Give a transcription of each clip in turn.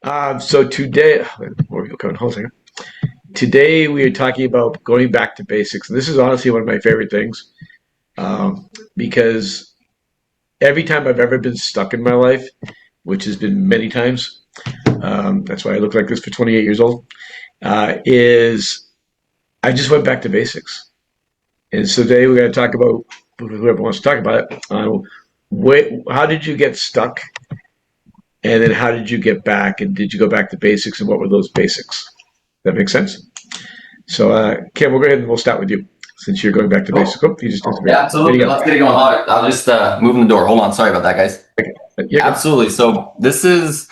So today, where are you going? Hold on a second. Today we are talking about going back to basics. And this is honestly one of my favorite things because every time I've ever been stuck in my life, which has been many times, that's why I look like this for 28 years old, is I just went back to basics. And so today we're going to talk about whoever wants to talk about it. How did you get stuck? And then how did you get back? And did you go back to basics? And what were those basics? That makes sense? So, Kim, we'll go ahead and we'll start with you since you're going back to Cool. basics. Oh, you just Yeah, disappeared. There you absolutely. go. Let's get it going. I'll just moving the door. Hold on. Sorry about that, guys. Okay. You're good. Absolutely. So this is,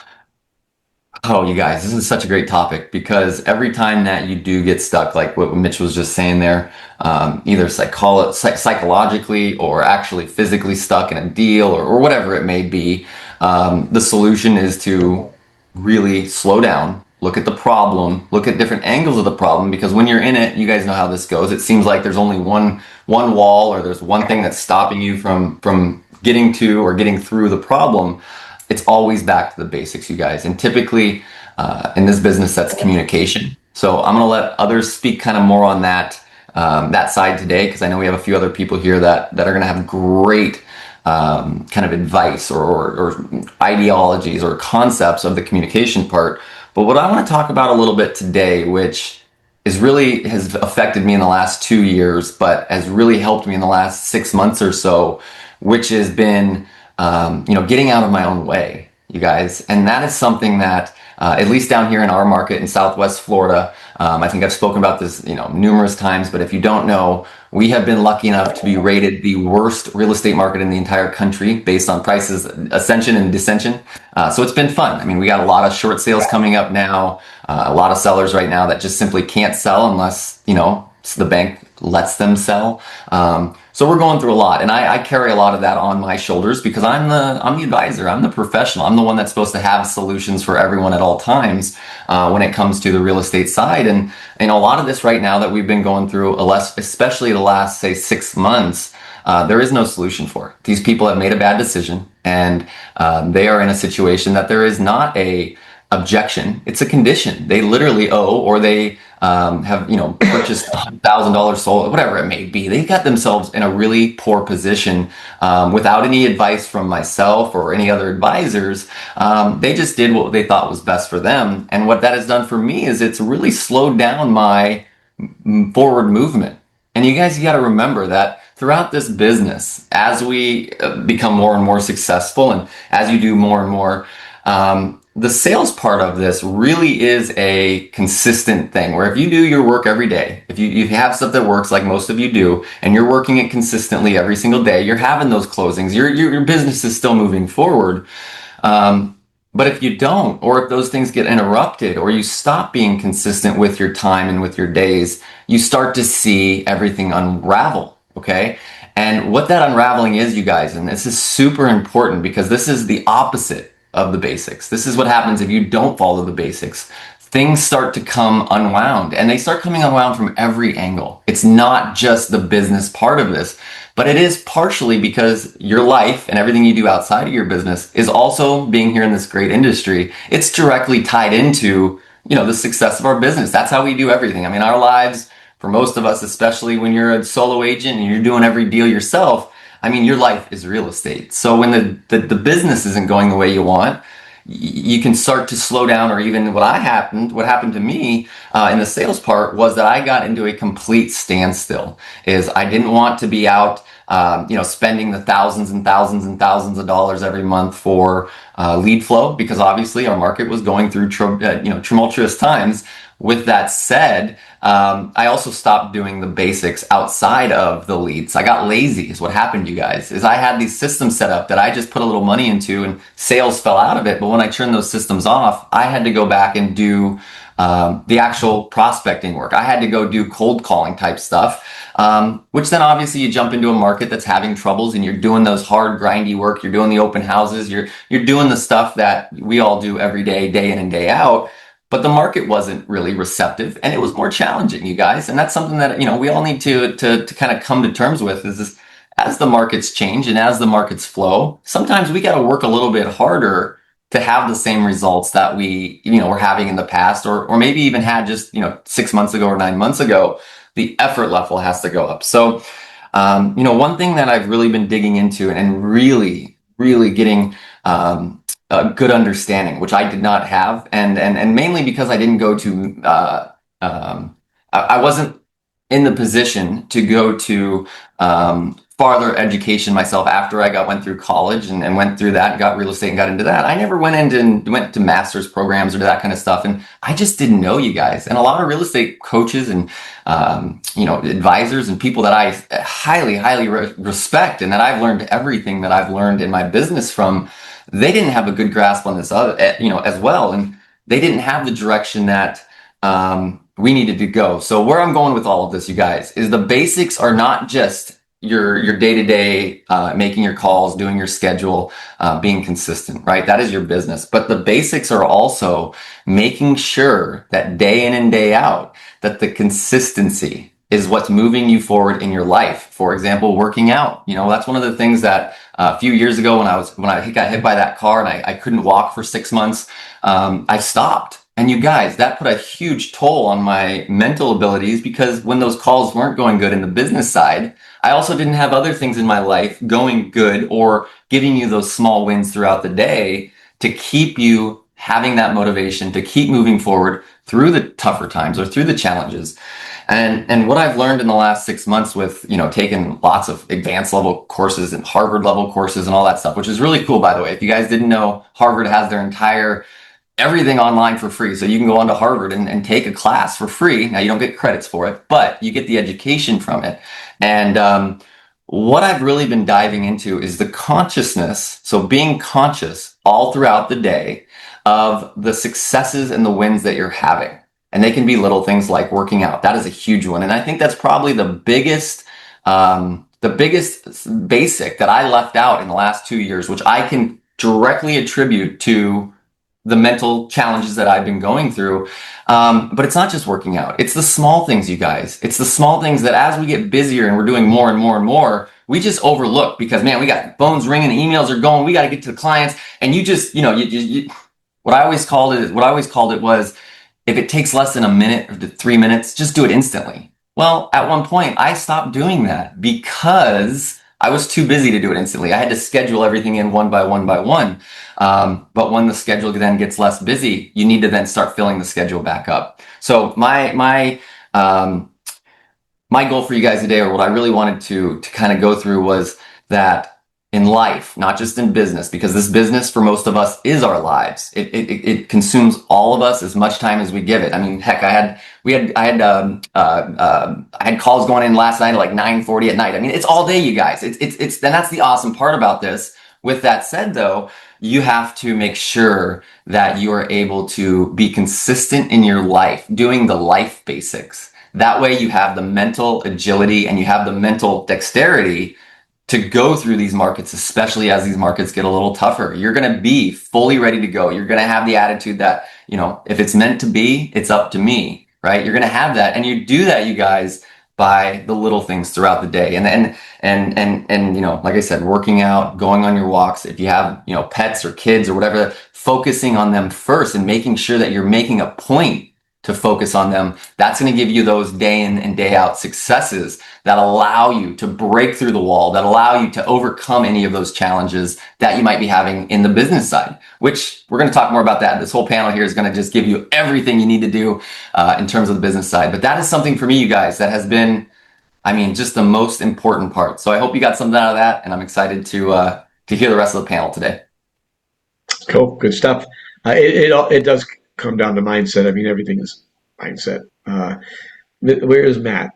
oh, you guys, this is such a great topic because every time that you do get stuck, like what Mitch was just saying there, either psychologically or actually physically stuck in a deal or whatever it may be, the solution is to really slow down, look at the problem, look at different angles of the problem, because when you're in it, you guys know how this goes. It seems like there's only one wall, or there's one thing that's stopping you from getting to or getting through the problem. It's always back to the basics, you guys. And typically in this business, that's communication. So I'm going to let others speak kind of more on that side today, because I know we have a few other people here that are going to have great kind of advice or ideologies or concepts of the communication part. But what I want to talk about a little bit today, which has affected me in the last 2 years, but has really helped me in the last 6 months or so, which has been getting out of my own way, you guys. And that is something that, at least down here in our market in Southwest Florida, I think I've spoken about this, numerous times, but if you don't know, we have been lucky enough to be rated the worst real estate market in the entire country based on prices, ascension and dissension. So it's been fun. I mean, we got a lot of short sales coming up now, a lot of sellers right now that just simply can't sell unless, the bank lets them sell. So we're going through a lot, and I carry a lot of that on my shoulders because I'm the advisor, I'm the professional, I'm the one that's supposed to have solutions for everyone at all times when it comes to the real estate side. And a lot of this right now that we've been going through, especially the last say 6 months, there is no solution for it. These people have made a bad decision, and they are in a situation that there is not a objection. It's a condition. They literally owe, or they have purchased $100,000 sold, whatever it may be. They got themselves in a really poor position without any advice from myself or any other advisors. They just did what they thought was best for them, and what that has done for me is it's really slowed down my forward movement. And you guys, you got to remember that throughout this business, as we become more and more successful, and as you do more and more, the sales part of this really is a consistent thing, where if you do your work every day, if you have stuff that works like most of you do, and you're working it consistently every single day, you're having those closings, your business is still moving forward. But if you don't, or if those things get interrupted, or you stop being consistent with your time and with your days, you start to see everything unravel. Okay. And what that unraveling is, you guys, and this is super important because this is the opposite of the basics. This is what happens if you don't follow the basics. Things start to come unwound, and they start coming unwound from every angle. It's not just the business part of this, but it is partially because your life and everything you do outside of your business is also being here in this great industry. It's directly tied into, the success of our business. That's how we do everything. I mean, our lives, for most of us, especially when you're a solo agent and you're doing every deal yourself, I mean, your life is real estate. So when the business isn't going the way you want, you can start to slow down. Or even what happened to me in the sales part was that I got into a complete standstill. Is I didn't want to be out, spending the thousands and thousands and thousands of dollars every month for lead flow, because obviously our market was going through tumultuous times. With that said, I also stopped doing the basics outside of the leads. I got lazy is what happened, you guys, is I had these systems set up that I just put a little money into, and sales fell out of it. But when I turned those systems off, I had to go back and do the actual prospecting work. I had to go do cold calling type stuff, which then obviously you jump into a market that's having troubles, and you're doing those hard grindy work. You're doing the open houses. You're doing the stuff that we all do every day, day in and day out. But the market wasn't really receptive, and it was more challenging, you guys. And that's something that, we all need to kind of come to terms with, is this, as the markets change and as the markets flow, sometimes we got to work a little bit harder to have the same results that we, were having in the past, or maybe even had just, 6 months ago or 9 months ago, the effort level has to go up. So, one thing that I've really been digging into and really, really getting, a good understanding, which I did not have, and mainly because I didn't go to, I wasn't in the position to go to farther education myself after I went through college and went through that and got real estate and got into that. I never went to master's programs or that kind of stuff, and I just didn't know, you guys. And a lot of real estate coaches and advisors and people that I highly, highly respect and that I've learned everything that I've learned in my business from, they didn't have a good grasp on this other, as well, and they didn't have the direction that we needed to go. So where I'm going with all of this, you guys, is the basics are not just your day-to-day, making your calls, doing your schedule, being consistent, right? That is your business. But the basics are also making sure that day in and day out, that the consistency is what's moving you forward in your life. For example, working out. That's one of the things that a few years ago when I got hit by that car and I couldn't walk for 6 months, I stopped. And you guys, that put a huge toll on my mental abilities, because when those calls weren't going good in the business side, I also didn't have other things in my life going good or giving you those small wins throughout the day to keep you having that motivation to keep moving forward through the tougher times or through the challenges. And what I've learned in the last 6 months with, taking lots of advanced level courses and Harvard level courses and all that stuff, which is really cool, by the way. If you guys didn't know, Harvard has their entire everything online for free. So you can go on to Harvard and take a class for free. Now, you don't get credits for it, but you get the education from it. And what I've really been diving into is the consciousness. So being conscious all throughout the day of the successes and the wins that you're having. And they can be little things like working out. That is a huge one. And I think that's probably the biggest basic that I left out in the last 2 years, which I can directly attribute to the mental challenges that I've been going through. But it's not just working out. It's the small things, you guys. It's the small things that as we get busier and we're doing more and more and more, we just overlook because, man, we got phones ringing, emails are going, we got to get to the clients. And you just, what I always called it was, if it takes less than a minute or 3 minutes, just do it instantly. Well, at one point I stopped doing that because I was too busy to do it instantly. I had to schedule everything in one by one by one. But when the schedule then gets less busy, you need to then start filling the schedule back up. So my goal for you guys today, or what I really wanted to kind of go through, was that in life, not just in business, because this business for most of us is our lives. It consumes all of us as much time as we give it. I mean, heck, I had calls going in last night at like 9:40 at night. I mean, it's all day, you guys. It's and that's the awesome part about this. With that said, though, you have to make sure that you are able to be consistent in your life, doing the life basics. That way you have the mental agility and you have the mental dexterity to go through these markets, especially as these markets get a little tougher. You're going to be fully ready to go. You're going to have the attitude that, if it's meant to be, it's up to me, right? You're going to have that. And you do that, you guys, by the little things throughout the day. And like I said, working out, going on your walks. If you have, pets or kids or whatever, focusing on them first and making sure that you're making a point to focus on them. That's going to give you those day in and day out successes that allow you to break through the wall, that allow you to overcome any of those challenges that you might be having in the business side, which we're going to talk more about that. This whole panel here is going to just give you everything you need to do in terms of the business side. But that is something for me, you guys, that has been, just the most important part. So I hope you got something out of that, and I'm excited to hear the rest of the panel today. Cool, good stuff. It does come down to mindset. Everything is mindset. Where is Matt?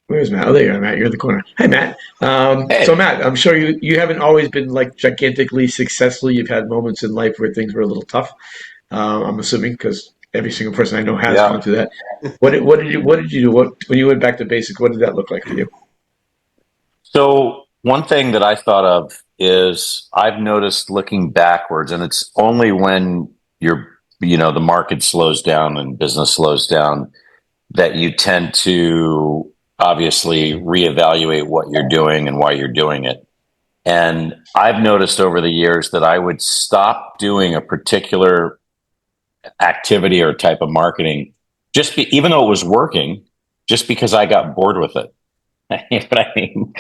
Where's Matt? Oh, there you are, Matt. You're in the corner. Hi, Matt. Hey. So, Matt, I'm sure you haven't always been like gigantically successful. You've had moments in life where things were a little tough. I'm assuming because every single person I know has gone through that. What did you do? When you went back to basics? What did that look like for you? So one thing that I thought of is I've noticed looking backwards, and it's only when the market slows down and business slows down that you tend to obviously reevaluate what you're doing and why you're doing it. And I've noticed over the years that I would stop doing a particular activity or type of marketing even though it was working, just because I got bored with it. You know what I mean?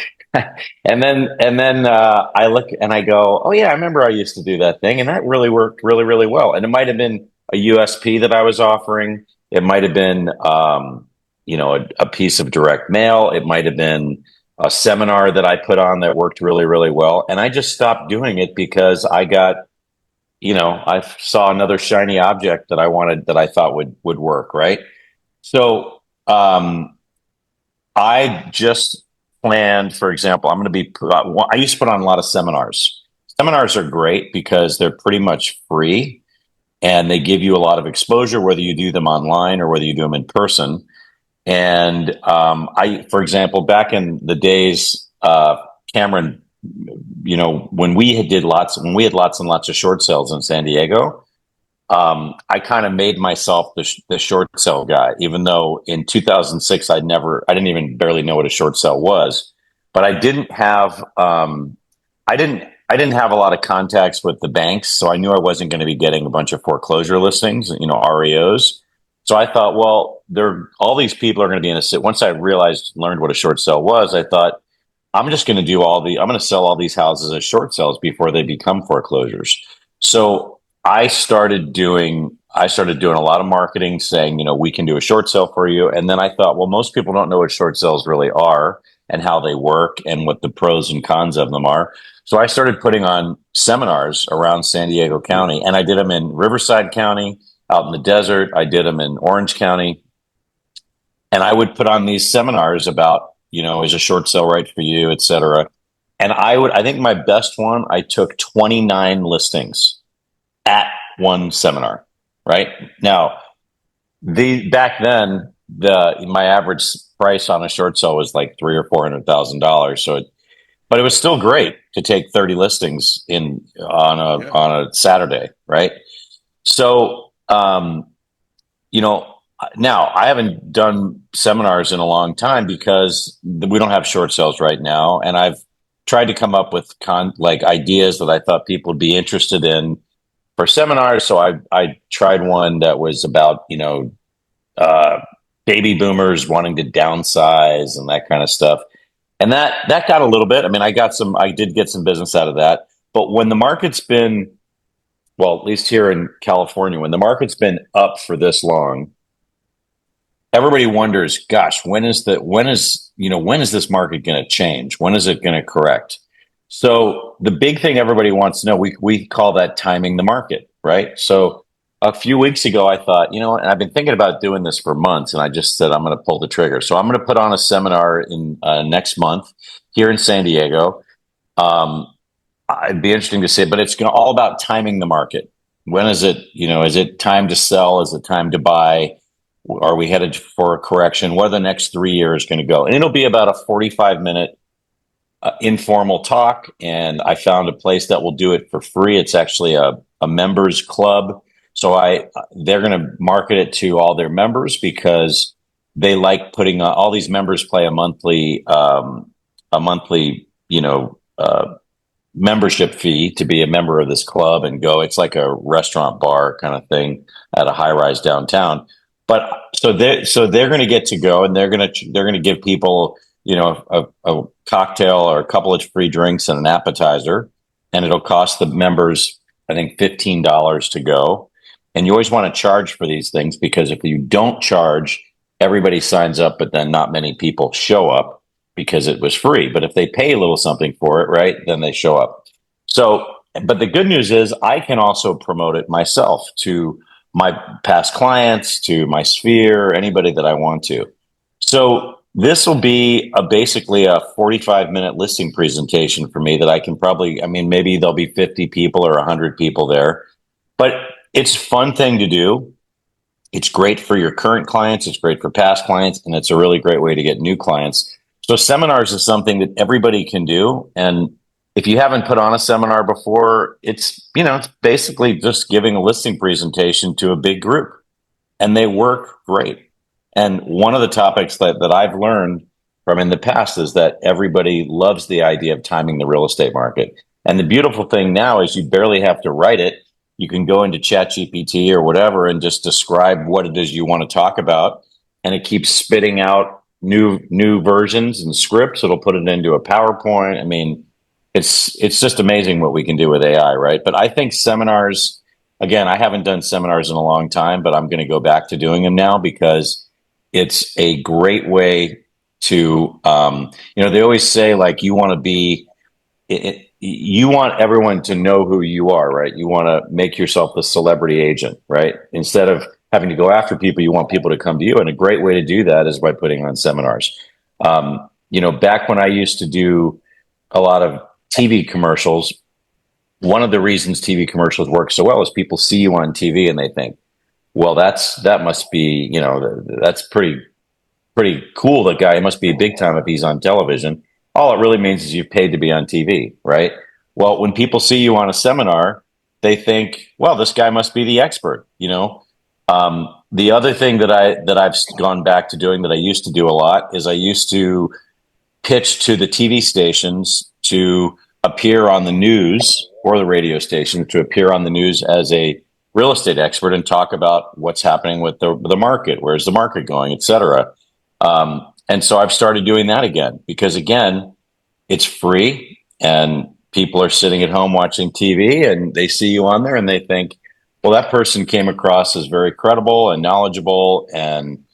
And then I look and I go, oh yeah, I remember I used to do that thing, and that really worked really, really well. And it might have been a USP that I was offering. It might have been, a piece of direct mail. It might have been a seminar that I put on that worked really, really well. And I just stopped doing it because I saw another shiny object that I wanted, that I thought would work, right? So I just planned, for example, I used to put on a lot of seminars. Seminars are great because they're pretty much free and they give you a lot of exposure, whether you do them online or whether you do them in person. And for example, back in the days, Cameron, when we had lots and lots of short sales in San Diego, I kind of made myself the short sell guy, even though in 2006 I didn't even barely know what a short sell was. But I didn't have I didn't have a lot of contacts with the banks, so I knew I wasn't going to be getting a bunch of foreclosure listings, REOs. So I thought, well, all these people are going to be in a sit. Once I learned what a short sell was, I thought, I'm just going to I'm going to sell all these houses as short sales before they become foreclosures. So I started doing a lot of marketing saying, we can do a short sale for you. And then I thought, well, most people don't know what short sales really are and how they work and what the pros and cons of them are. So I started putting on seminars around San Diego County, and I did them in Riverside County, out in the desert. I did them in Orange County. And I would put on these seminars about, is a short sale right for you, et cetera. And I think my best one, I took 29 listings at one seminar, right? Now, back then, my average price on a short sale was like $300,000 or $400,000. But it was still great to take 30 listings on a Saturday, right? So, now I haven't done seminars in a long time because we don't have short sales right now, and I've tried to come up with ideas that I thought people would be interested in for seminars. So I tried one that was about baby boomers wanting to downsize and that kind of stuff, and that got a little bit. I mean, I did get some business out of that. But when the market's been, well, at least here in California, when the market's been up for this long, everybody wonders, gosh, when is this market going to change? When is it going to correct? So the big thing everybody wants to know, we call that timing the market, right? So a few weeks ago, I thought, and I've been thinking about doing this for months, and I just said, I'm going to pull the trigger. So I'm going to put on a seminar in next month here in San Diego. It'd be interesting to see, but it's all about timing the market. When is it, is it time to sell? Is it time to buy? Are we headed for a correction? What are the next 3 years going to go? And it'll be about a 45-minute informal talk. And I found a place that will do it for free. It's actually a members club. So they're going to market it to all their members because they like putting all these members play a monthly, membership fee to be a member of this club and go. It's like a restaurant bar kind of thing at a high rise downtown. But so they're going to get to go, and they're going to give people, a cocktail or a couple of free drinks and an appetizer, and it'll cost the members, I think, $15 to go. And you always want to charge for these things, because if you don't charge, everybody signs up, but then not many people show up because it was free. But if they pay a little something for it, right, then they show up. So, but the good news is I can also promote it myself to my past clients, to my sphere, anybody that I want to. So this will be basically a 45-minute listing presentation for me that I can maybe there'll be 50 people or 100 people there, but it's a fun thing to do. It's great for your current clients. It's great for past clients, and it's a really great way to get new clients. So seminars is something that everybody can do. And if you haven't put on a seminar before, it's basically just giving a listing presentation to a big group, and they work great. And one of the topics that I've learned from in the past is that everybody loves the idea of timing the real estate market. And the beautiful thing now is you barely have to write it. You can go into ChatGPT or whatever and just describe what it is you want to talk about, and it keeps spitting out new versions and scripts. It'll put it into a PowerPoint. I mean, it's just amazing what we can do with AI, right? But I think seminars, again, I haven't done seminars in a long time, but I'm going to go back to doing them now because it's a great way to, they always say like you want to be, you want everyone to know who you are, right? You want to make yourself the celebrity agent, right? Instead of having to go after people, you want people to come to you. And a great way to do that is by putting on seminars. Back when I used to do a lot of TV commercials, one of the reasons TV commercials work so well is people see you on TV and they think, well, that must be, that's pretty cool. That guy must be big time if he's on television. All it really means is you've paid to be on TV, right? Well, when people see you on a seminar, they think, well, this guy must be the expert, The other thing that I've gone back to doing that I used to do a lot is I used to pitch to the TV stations to appear on the news, or the radio station to appear on the news as a real estate expert and talk about what's happening with the market, where's the market going, et cetera. And so I've started doing that again because, again, it's free and people are sitting at home watching TV and they see you on there and they think, well, that person came across as very credible and knowledgeable, and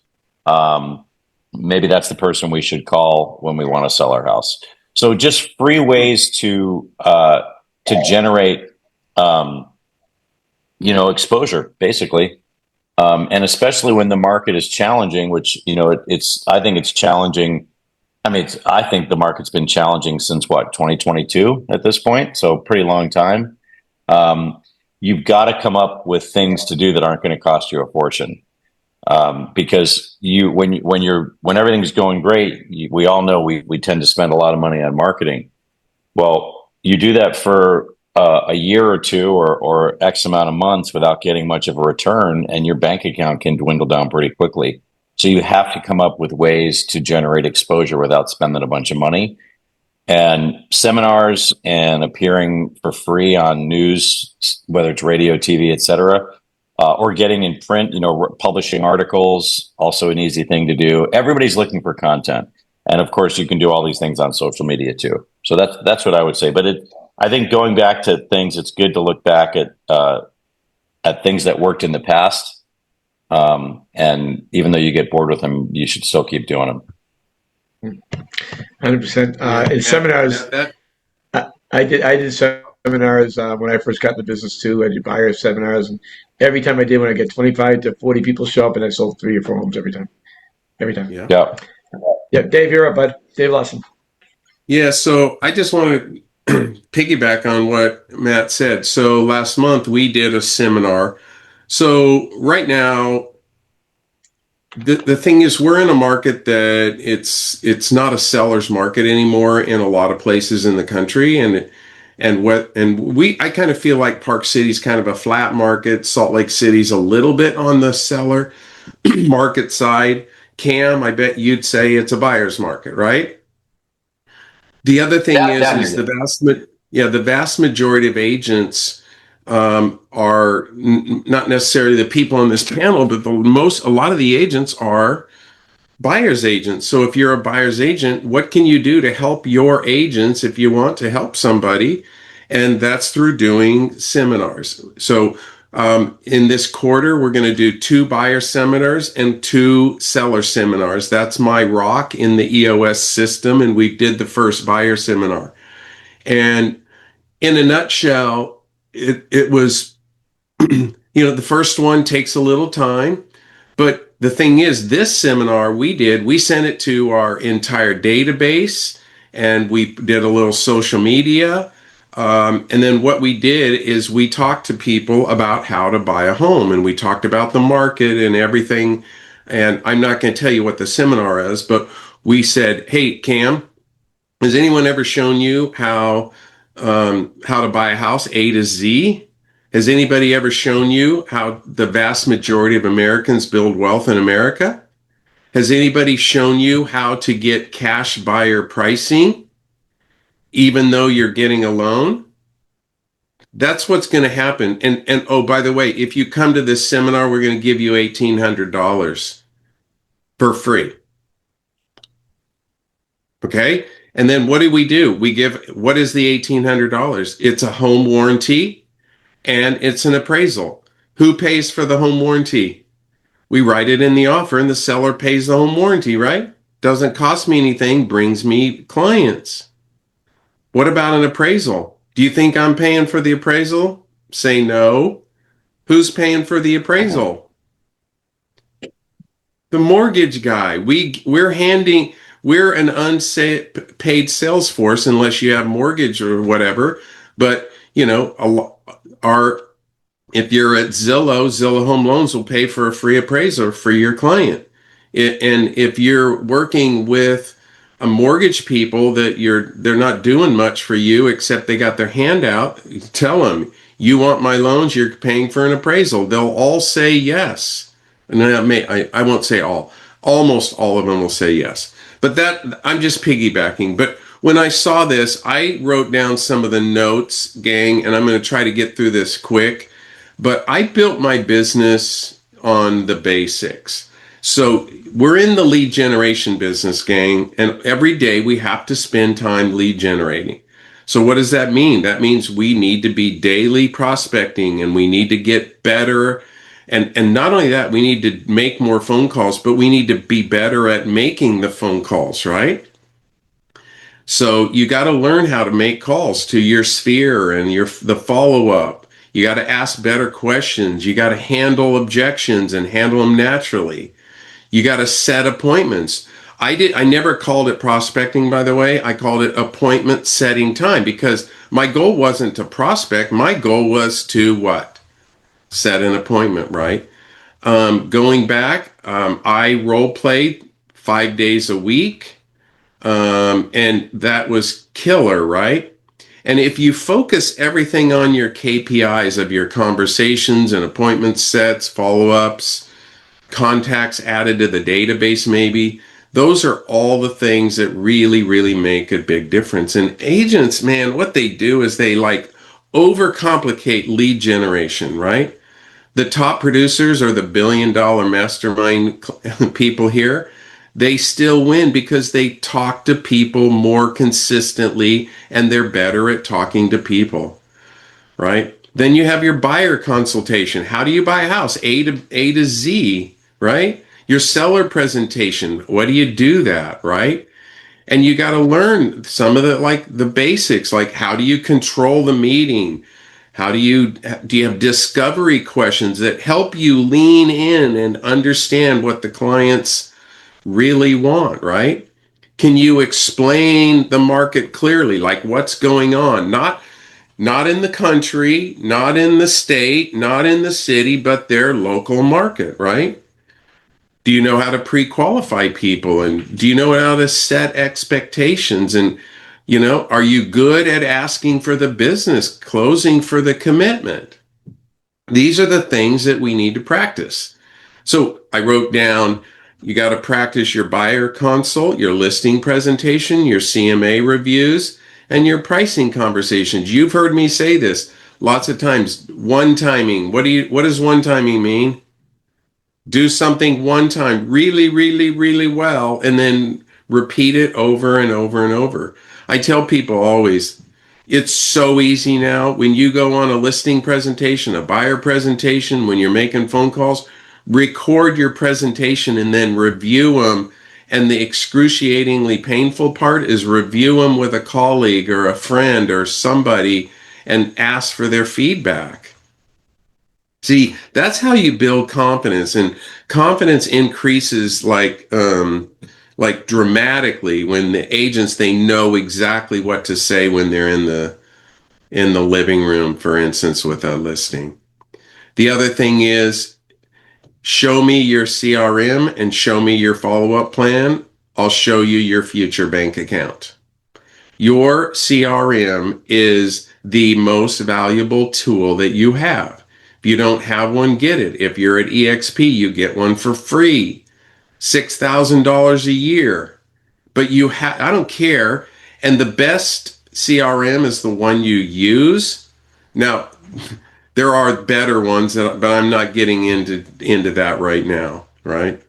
maybe that's the person we should call when we want to sell our house. So just free ways to generate, exposure, basically. And especially when the market is challenging, which, I think it's challenging. I mean, I think the market's been challenging since 2022 at this point. So pretty long time. You've got to come up with things to do that aren't going to cost you a fortune. Because when everything's going great, we all know we tend to spend a lot of money on marketing. Well, you do that for a year or two or X amount of months without getting much of a return, and your bank account can dwindle down pretty quickly. So you have to come up with ways to generate exposure without spending a bunch of money. And seminars and appearing for free on news, whether it's radio, TV, et cetera, or getting in print, publishing articles, also an easy thing to do. Everybody's looking for content. And of course, you can do all these things on social media too. So that's what I would say. But I think going back to things, it's good to look back at things that worked in the past. And even though you get bored with them, you should still keep doing them. 100%. In seminars, I did seminars when I first got in the business too. I did buyer seminars, and every time I did, when I get 25 to 40 people show up, and I sold 3 or 4 homes every time. Yeah. Yeah, Dave, you're up, bud. Dave Lawson. Yeah, so I just want to piggyback on what Matt said. So last month we did a seminar. So right now, the thing is, we're in a market that it's not a seller's market anymore in a lot of places in the country, I kind of feel like Park City's kind of a flat market. Salt Lake City's a little bit on the seller market side. Cam, I bet you'd say it's a buyer's market, right? The other thing is the vast majority of agents are not necessarily the people on this panel, but a lot of the agents are buyer's agents. So if you're a buyer's agent, what can you do to help your agents if you want to help somebody? And that's through doing seminars. So in this quarter, we're going to do 2 buyer seminars and 2 seller seminars. That's my rock in the EOS system. And we did the first buyer seminar. And in a nutshell, it was, the first one takes a little time. But the thing is, this seminar we sent it to our entire database, and we did a little social media. And then what we did is we talked to people about how to buy a home, and we talked about the market and everything. And I'm not going to tell you what the seminar is, but we said, hey, Cam, has anyone ever shown you how to buy a house A to Z? Has anybody ever shown you how the vast majority of Americans build wealth in America? Has anybody shown you how to get cash buyer pricing, even though you're getting a loan? That's what's going to happen. And oh, by the way, if you come to this seminar, we're going to give you $1,800 for free. Okay. And then what do? We give, what is the $1,800? It's a home warranty and it's an appraisal. Who pays for the home warranty? We write it in the offer and the seller pays the home warranty, right? Doesn't cost me anything, brings me clients. What about an appraisal? Do you think I'm paying for the appraisal? Say no. Who's paying for the appraisal? The mortgage guy. We're an unpaid sales force unless you have mortgage or whatever. But you know, if you're at Zillow Home Loans will pay for a free appraiser for your client. And if you're working with a mortgage people that they're not doing much for you except they got their hand out, tell them, you want my loans, you're paying for an appraisal. They'll all say yes. And I won't say all. Almost all of them will say yes. But that, I'm just piggybacking. But when I saw this, I wrote down some of the notes, gang, and I'm going to try to get through this quick. But I built my business on the basics. So we're in the lead generation business, gang, and every day we have to spend time lead generating. So what does that mean? That means we need to be daily prospecting and we need to get better. And not only that, we need to make more phone calls, but we need to be better at making the phone calls, right? So you got to learn how to make calls to your sphere and the follow-up. You got to ask better questions. You got to handle objections and handle them naturally. You got to set appointments. I never called it prospecting, by the way. I called it appointment setting time because my goal wasn't to prospect. My goal was to what? Set an appointment, right? Going back, I role played 5 days a week. And that was killer, right? And if you focus everything on your KPIs of your conversations and appointment sets, follow-ups, contacts added to the database maybe, those are all the things that really, really make a big difference. And agents, man, what they do is they like overcomplicate lead generation, right? The top producers or the billion-dollar mastermind people here, they still win because they talk to people more consistently and they're better at talking to people, right? Then you have your buyer consultation. How do you buy a house? A to Z, right? Your seller presentation. What do you do that, right? And you got to learn some of the basics, like how do you control the meeting? Do you have discovery questions that help you lean in and understand what the clients really want, right? Can you explain the market clearly, like what's going on? Not in the country, not in the state, not in the city, but their local market, right? Do you know how to pre-qualify people? And do you know how to set expectations? And, are you good at asking for the business, closing for the commitment? These are the things that we need to practice. So I wrote down, you got to practice your buyer consult, your listing presentation, your CMA reviews, and your pricing conversations. You've heard me say this lots of times. One timing. What does one timing mean? Do something one time really, really, really well, and then repeat it over and over and over. I tell people always, it's so easy now. When you go on a listing presentation, a buyer presentation, when you're making phone calls, record your presentation and then review them. And the excruciatingly painful part is review them with a colleague or a friend or somebody and ask for their feedback. See, that's how you build confidence, and confidence increases like dramatically when the agents, they know exactly what to say when they're in the living room, for instance, with a listing. The other thing is, show me your CRM and show me your follow-up plan. I'll show you your future bank account. Your CRM is the most valuable tool that you have. If you don't have one, get it. If you're at EXP, you get one for free. $6,000 a year. But I don't care. And the best CRM is the one you use. Now, there are better ones, but I'm not getting into that right now, right?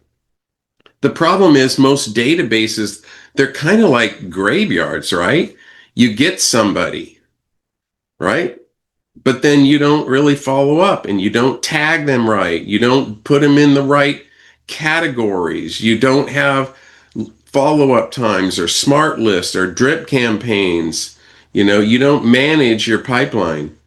The problem is most databases, they're kind of like graveyards, right? You get somebody, right? But then you don't really follow up and you don't tag them right. You don't put them in the right categories. You don't have follow-up times or smart lists or drip campaigns. You don't manage your pipeline.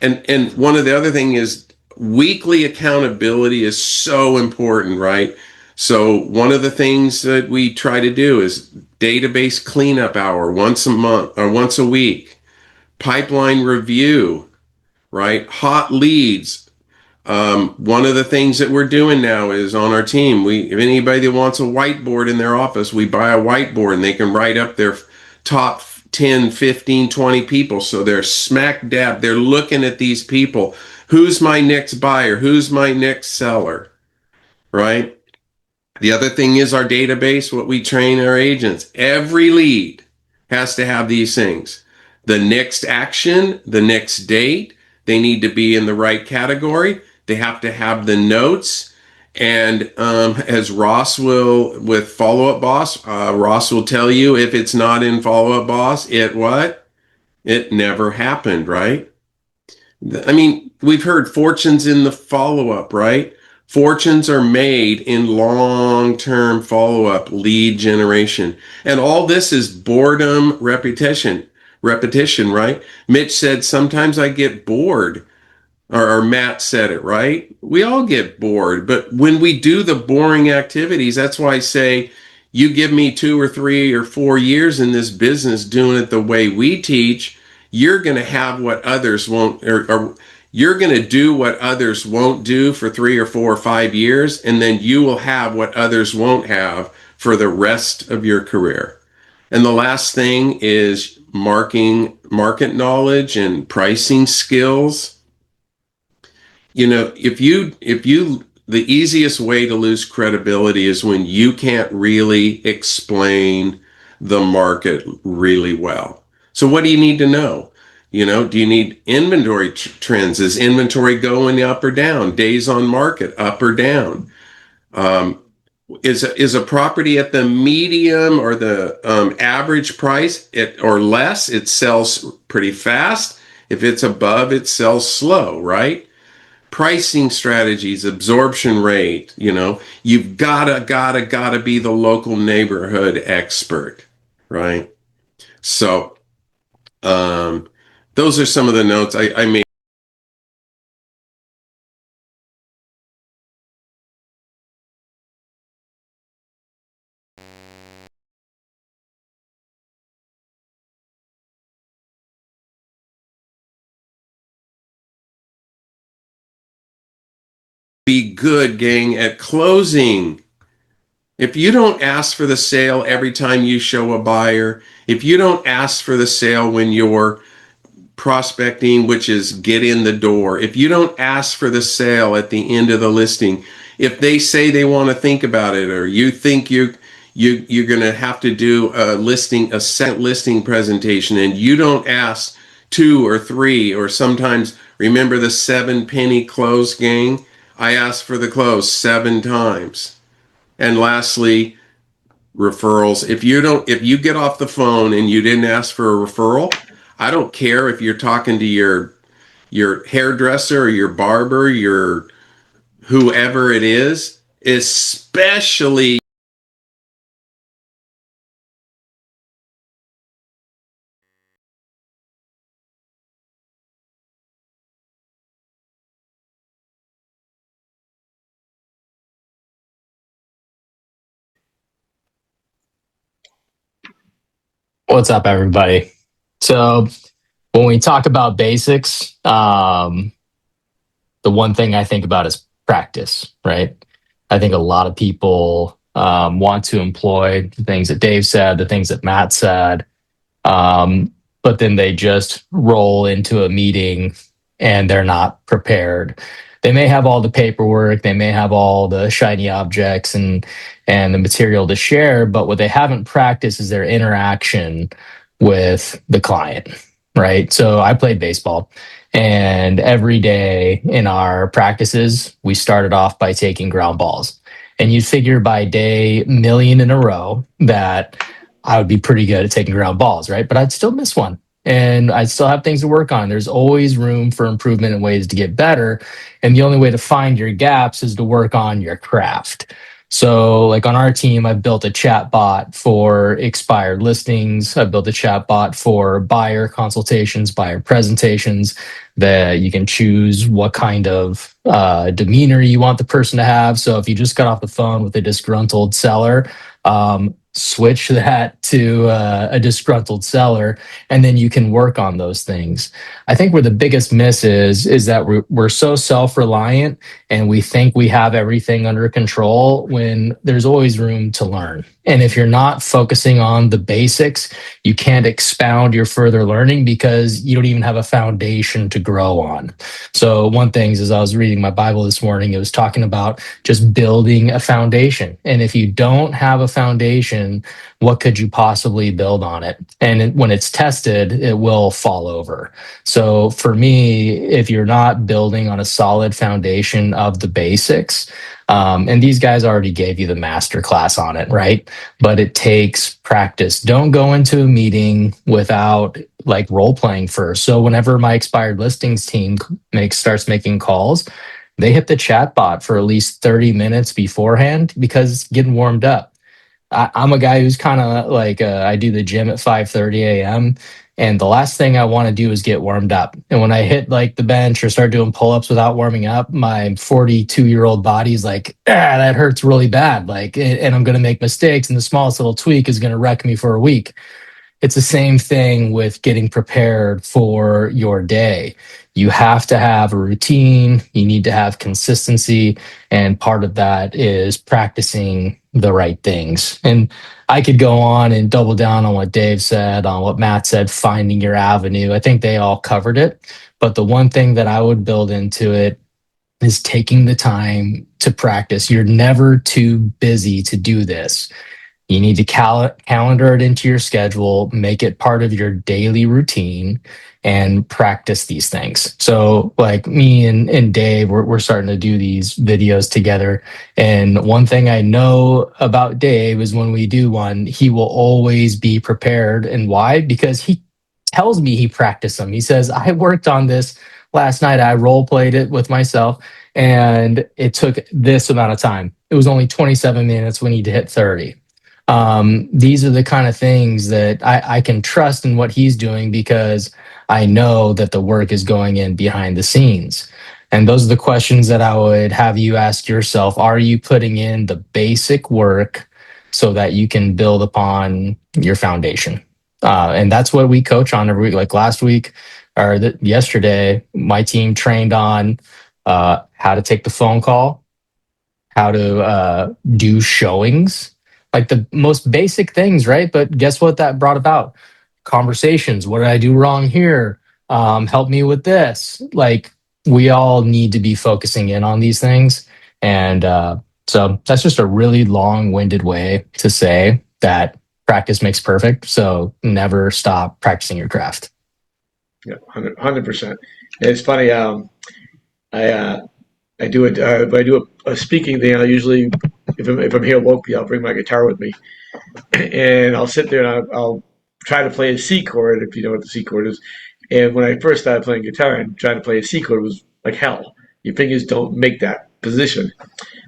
And one of the other thing is weekly accountability is so important, right? So one of the things that we try to do is database cleanup hour once a month or once a week, pipeline review, right? Hot leads. One of the things that we're doing now is on our team, if anybody that wants a whiteboard in their office, we buy a whiteboard and they can write up their top 10, 15, 20 people. So they're smack dab. They're looking at these people. Who's my next buyer? Who's my next seller? Right? The other thing is our database, what we train our agents. Every lead has to have these things. The next action, the next date, they need to be in the right category. They have to have the notes. And as Ross will, with Follow Up Boss, Ross will tell you if it's not in Follow Up Boss, it what? It never happened, right? I mean, we've heard fortunes in the follow-up, right? Fortunes are made in long-term follow-up lead generation. And all this is boredom repetition, right? Mitch said, sometimes I get bored. Or Matt said it, right? We all get bored. But when we do the boring activities, that's why I say, you give me 2 or 3 or 4 years in this business doing it the way we teach, you're going to have what others won't, or you're going to do what others won't do for 3 or 4 or 5 years, and then you will have what others won't have for the rest of your career. And the last thing is market knowledge and pricing skills. The easiest way to lose credibility is when you can't really explain the market really well. So what do you need to know? Do you need inventory trends? Is inventory going up or down? Days on market, up or down? Is a property at the medium or the average price or less? It sells pretty fast. If it's above, it sells slow, right? Pricing strategies, absorption rate, you've gotta be the local neighborhood expert, right? So, those are some of the notes I made. Be good, gang, at closing. If you don't ask for the sale every time you show a buyer, if you don't ask for the sale when you're prospecting, which is get in the door, if you don't ask for the sale at the end of the listing, if they say they want to think about it, or you think you're going to have to do a second listing presentation, and you don't ask 2 or 3, or sometimes, remember the 7 penny close, gang? I asked for the close 7 times. And lastly, referrals. If you get off the phone and you didn't ask for a referral, I don't care if you're talking to your hairdresser or your barber, your whoever it is, especially What's up, everybody? So when we talk about basics, the one thing I think about is practice, right? I think a lot of people want to employ the things that Dave said, the things that Matt said, but then they just roll into a meeting and they're not prepared. they may have all the paperwork, they may have all the shiny objects and the material to share, but what they haven't practiced is their interaction with the client, right? So I played baseball, and every day in our practices, we started off by taking ground balls. And you'd figure by day million in a row that I would be pretty good at taking ground balls, right? But I'd still miss one. And I still have things to work on. There's always room for improvement and ways to get better. And the only way to find your gaps is to work on your craft. So, like on our team, I've built a chat bot for expired listings. I've built a chat bot for buyer consultations, buyer presentations, that you can choose what kind of demeanor you want the person to have. So, if you just got off the phone with a disgruntled seller, switch that to a disgruntled seller, and then you can work on those things. I think where the biggest miss is that we're so self-reliant and we think we have everything under control when there's always room to learn. And if you're not focusing on the basics, you can't expound your further learning because you don't even have a foundation to grow on. So one thing is, as I was reading my Bible this morning, it was talking about just building a foundation. And if you don't have a foundation, what could you possibly build on it? And when it's tested, it will fall over. So for me, if you're not building on a solid foundation of the basics, and these guys already gave you the master class on it, right? But it takes practice. Don't go into a meeting without like role playing first. So whenever my expired listings team starts making calls, they hit the chat bot for at least 30 minutes beforehand because it's getting warmed up. I'm a guy who's kind of like I do the gym at 5:30 a.m. and the last thing I want to do is get warmed up. And when I hit like the bench or start doing pull-ups without warming up, my 42-year-old body's like, that hurts really bad. Like, and I'm going to make mistakes, and the smallest little tweak is going to wreck me for a week. It's the same thing with getting prepared for your day. You have to have a routine, you need to have consistency, and part of that is practicing the right things. And I could go on and double down on what Dave said, on what Matt said, finding your avenue. I think they all covered it. But the one thing that I would build into it is taking the time to practice. You're never too busy to do this. You need to calendar it into your schedule, make it part of your daily routine, and practice these things. So, like me and Dave, we're starting to do these videos together. And one thing I know about Dave is when we do one, he will always be prepared. And why? Because he tells me he practiced them. He says, I worked on this last night. I role played it with myself, and it took this amount of time. It was only 27 minutes. We need to hit 30. These are the kind of things that I can trust in what he's doing because I know that the work is going in behind the scenes. And those are the questions that I would have you ask yourself. Are you putting in the basic work so that you can build upon your foundation? And that's what we coach on every week. Like last week or yesterday, my team trained on how to take the phone call, how to do showings, like the most basic things, right? But guess what that brought about? Conversations. What did I do wrong here? Help me with this. Like we all need to be focusing in on these things. And so that's just a really long-winded way to say that practice makes perfect. So never stop practicing your craft. Yeah, 100%. It's funny. I do it. When I do a speaking thing, I usually, if I'm here locally, I'll bring my guitar with me, and I'll sit there and I'll try to play a C chord, if you know what the C chord is. And when I first started playing guitar and trying to play a C chord was like hell. Your fingers don't make that position.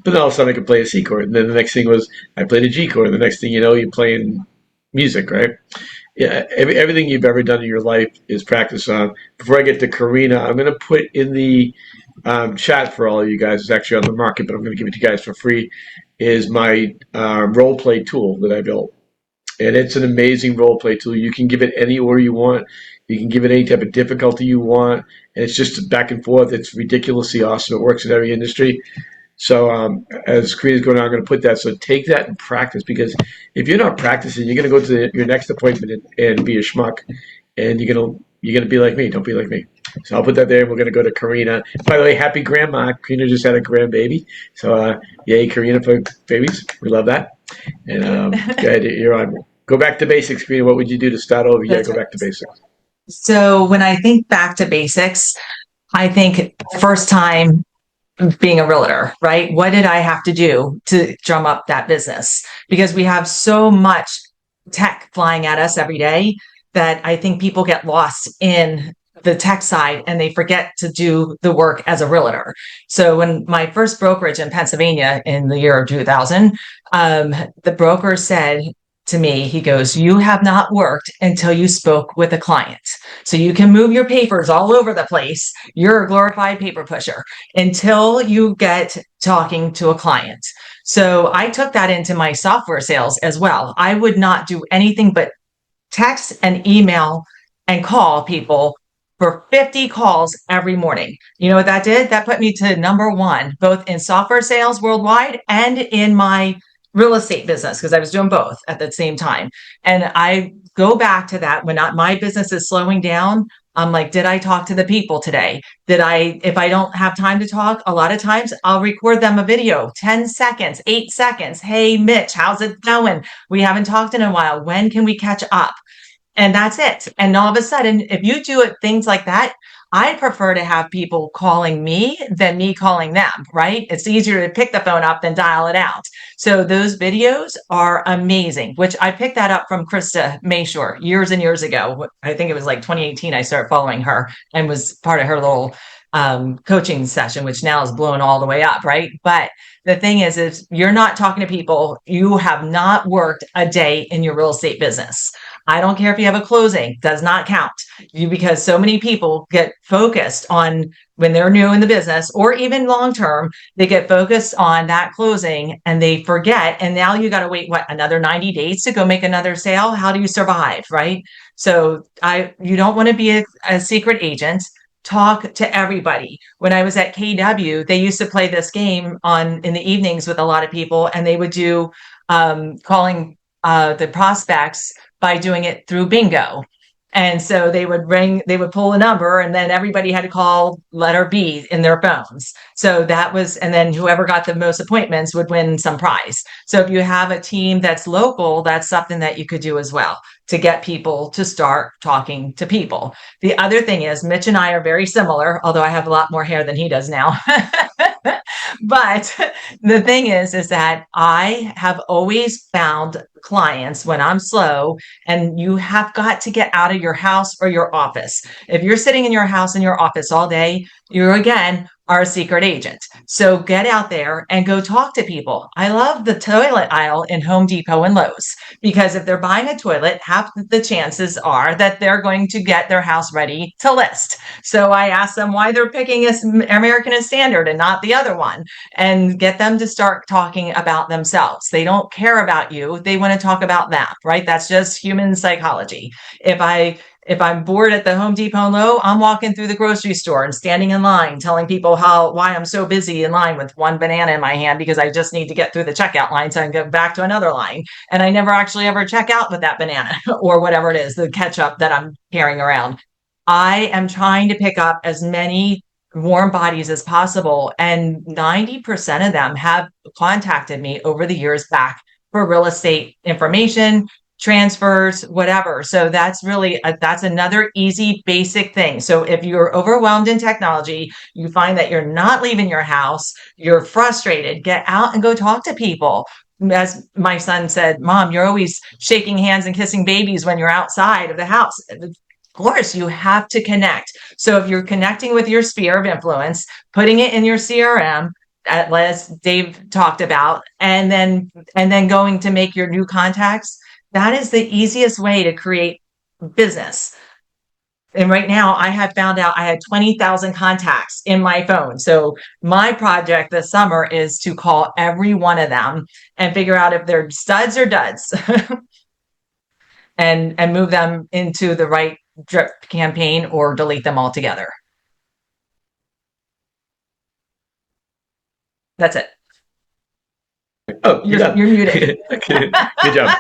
But then all of a sudden I could play a C chord. And then the next thing was I played a G chord. And the next thing you know, you're playing music, right? Yeah, everything you've ever done in your life is practice on. Before I get to Karina, I'm going to put in the chat for all of you guys. It's actually on the market, but I'm going to give it to you guys for free. Is my role play tool that I built. And it's an amazing role play tool. You can give it any order you want. You can give it any type of difficulty you want. And it's just back and forth. It's ridiculously awesome. It works in every industry. So as Karina's going on, I'm going to put that. So take that and practice, because if you're not practicing, you're going to go to your next appointment and be a schmuck. And you're going to be like me. Don't be like me. So I'll put that there. And we're going to go to Karina. By the way, happy grandma. Karina just had a grandbaby. So yay, Karina, for babies. We love that. And go ahead, you're on. Go back to basics, Karina. What would you do to start over? You got to go back to basics. So when I think back to basics, I think first time being a realtor, right? What did I have to do to drum up that business? Because we have so much tech flying at us every day that I think people get lost in the tech side and they forget to do the work as a realtor. So when my first brokerage in Pennsylvania in the year of 2000, the broker said to me, he goes, "You have not worked until you spoke with a client. So you can move your papers all over the place. You're a glorified paper pusher until you get talking to a client." So I took that into my software sales as well. I would not do anything but text and email and call people for 50 calls every morning. You know what that did? That put me to number one, both in software sales worldwide and in my real estate business, because I was doing both at the same time. And I go back to that when my business is slowing down. I'm like, did I talk to the people today? If I don't have time to talk, a lot of times I'll record them a video, 10 seconds, 8 seconds. "Hey, Mitch, how's it going? We haven't talked in a while. When can we catch up?" And that's it. And all of a sudden, if you do it, things like that, I prefer to have people calling me than me calling them, right? It's easier to pick the phone up than dial it out. So those videos are amazing, which I picked that up from Krista Mayshore years and years ago. I think it was like 2018, I started following her and was part of her little coaching session, which now is blown all the way up, right? But the thing is, if you're not talking to people, you have not worked a day in your real estate business. I don't care if you have a closing, does not count. Because so many people get focused on when they're new in the business or even long term, they get focused on that closing and they forget. And now you got to wait, another 90 days to go make another sale? How do you survive, right? So you don't want to be a secret agent. Talk to everybody. When I was at KW, they used to play this game in the evenings with a lot of people, and they would do calling the prospects by doing it through bingo. And so they would pull a number, and then everybody had to call letter B in their phones. So and then whoever got the most appointments would win some prize. So if you have a team that's local, that's something that you could do as well to get people to start talking to people. The other thing is, Mitch and I are very similar, although I have a lot more hair than he does now. But the thing is that I have always found clients when I'm slow, and you have got to get out of your house or your office. If you're sitting in your house and your office all day, you again are a secret agent. So get out there and go talk to people. I love the toilet aisle in Home Depot and Lowe's, because if they're buying a toilet, half the chances are that they're going to get their house ready to list. So I ask them why they're picking American Standard and not the other one, and get them to start talking about themselves. They don't care about you. They want to talk about them, right? That's just human psychology. If I'm bored at the Home Depot and Lowe's, I'm walking through the grocery store and standing in line telling people why I'm so busy in line with one banana in my hand, because I just need to get through the checkout line so I can go back to another line. And I never actually ever check out with that banana or whatever it is, the ketchup that I'm carrying around. I am trying to pick up as many warm bodies as possible. And 90% of them have contacted me over the years back for real estate information, transfers, whatever. So that's that's another easy, basic thing. So if you're overwhelmed in technology, you find that you're not leaving your house, you're frustrated, get out and go talk to people. As my son said, "Mom, you're always shaking hands and kissing babies when you're outside of the house." Of course, you have to connect. So if you're connecting with your sphere of influence, putting it in your CRM, as Dave talked about, and then going to make your new contacts, that is the easiest way to create business. And right now I have found out I had 20,000 contacts in my phone. So my project this summer is to call every one of them and figure out if they're studs or duds and move them into the right drip campaign or delete them altogether. That's it. Oh, You're muted. Okay. Good job.